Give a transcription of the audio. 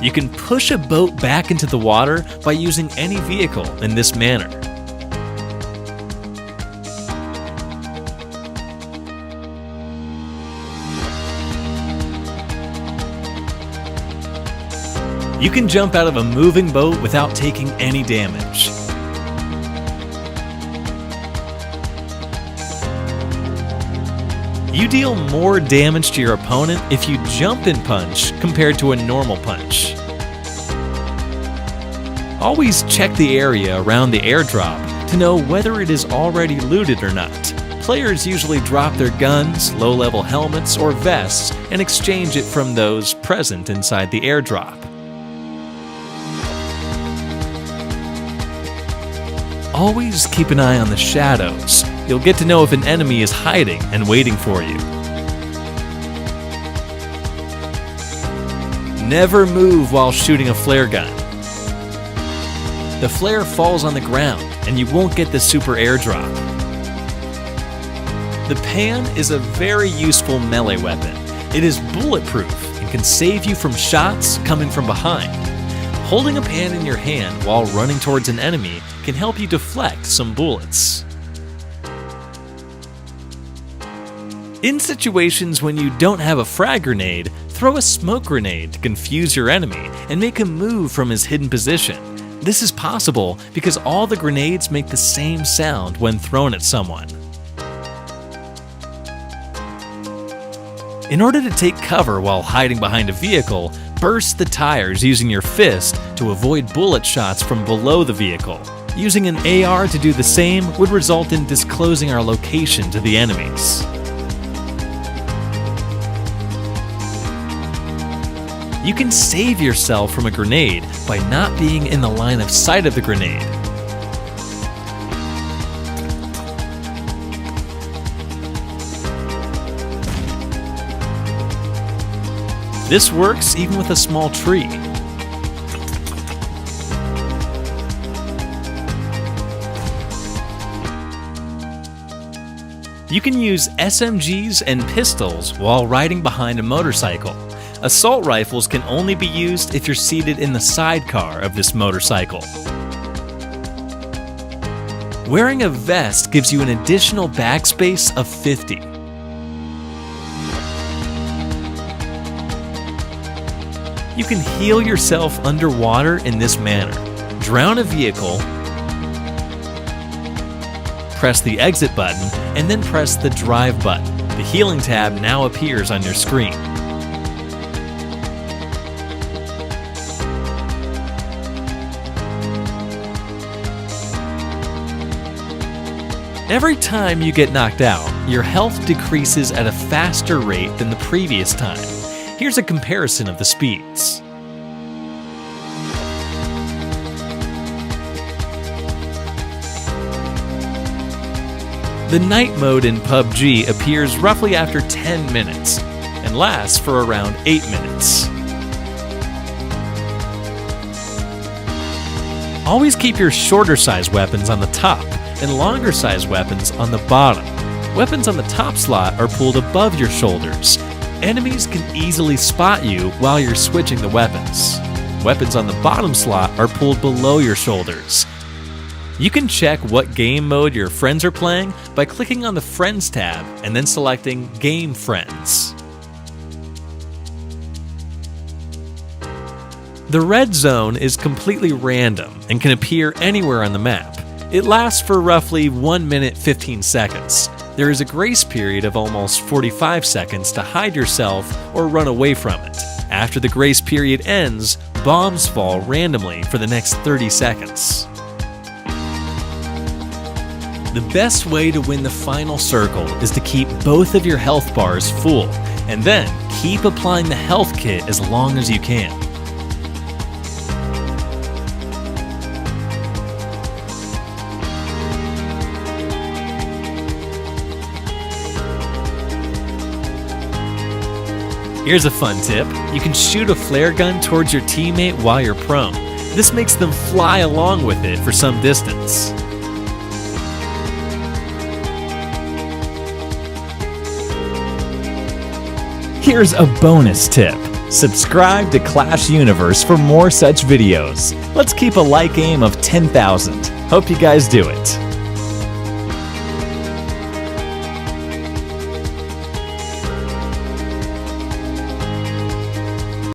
You can push a boat back into the water by using any vehicle in this manner. You can jump out of a moving boat without taking any damage. You deal more damage to your opponent if you jump and punch compared to a normal punch. Always check the area around the airdrop to know whether it is already looted or not. Players usually drop their guns, low-level helmets, or vests and exchange it from those present inside the airdrop. Always keep an eye on the shadows. You'll get to know if an enemy is hiding and waiting for you. Never move while shooting a flare gun. The flare falls on the ground and you won't get the super airdrop. The pan is a very useful melee weapon. It is bulletproof and can save you from shots coming from behind. Holding a pan in your hand while running towards an enemy can help you deflect some bullets. In situations when you don't have a frag grenade, throw a smoke grenade to confuse your enemy and make him move from his hidden position. This is possible because all the grenades make the same sound when thrown at someone. In order to take cover while hiding behind a vehicle, burst the tires using your fist to avoid bullet shots from below the vehicle. Using an AR to do the same would result in disclosing our location to the enemies. You can save yourself from a grenade by not being in the line of sight of the grenade. This works even with a small tree. You can use SMGs and pistols while riding behind a motorcycle. Assault rifles can only be used if you're seated in the sidecar of this motorcycle. Wearing a vest gives you an additional backspace of 50. You can heal yourself underwater in this manner. Drown a vehicle, press the exit button, and then press the drive button. The healing tab now appears on your screen. Every time you get knocked out, your health decreases at a faster rate than the previous time. Here's a comparison of the speeds. The night mode in PUBG appears roughly after 10 minutes and lasts for around 8 minutes. Always keep your shorter size weapons on the top and longer size weapons on the bottom. Weapons on the top slot are pulled above your shoulders. Enemies can easily spot you while you're switching the weapons. Weapons on the bottom slot are pulled below your shoulders. You can check what game mode your friends are playing by clicking on the Friends tab and then selecting Game Friends. The red zone is completely random and can appear anywhere on the map. It lasts for roughly 1 minute 15 seconds. There is a grace period of almost 45 seconds to hide yourself or run away from it. After the grace period ends, bombs fall randomly for the next 30 seconds. The best way to win the final circle is to keep both of your health bars full, and then keep applying the health kit as long as you can. Here's a fun tip. You can shoot a flare gun towards your teammate while you're prone. This makes them fly along with it for some distance. Here's a bonus tip. Subscribe to Clash Universe for more such videos. Let's keep a like aim of 10,000. Hope you guys do it.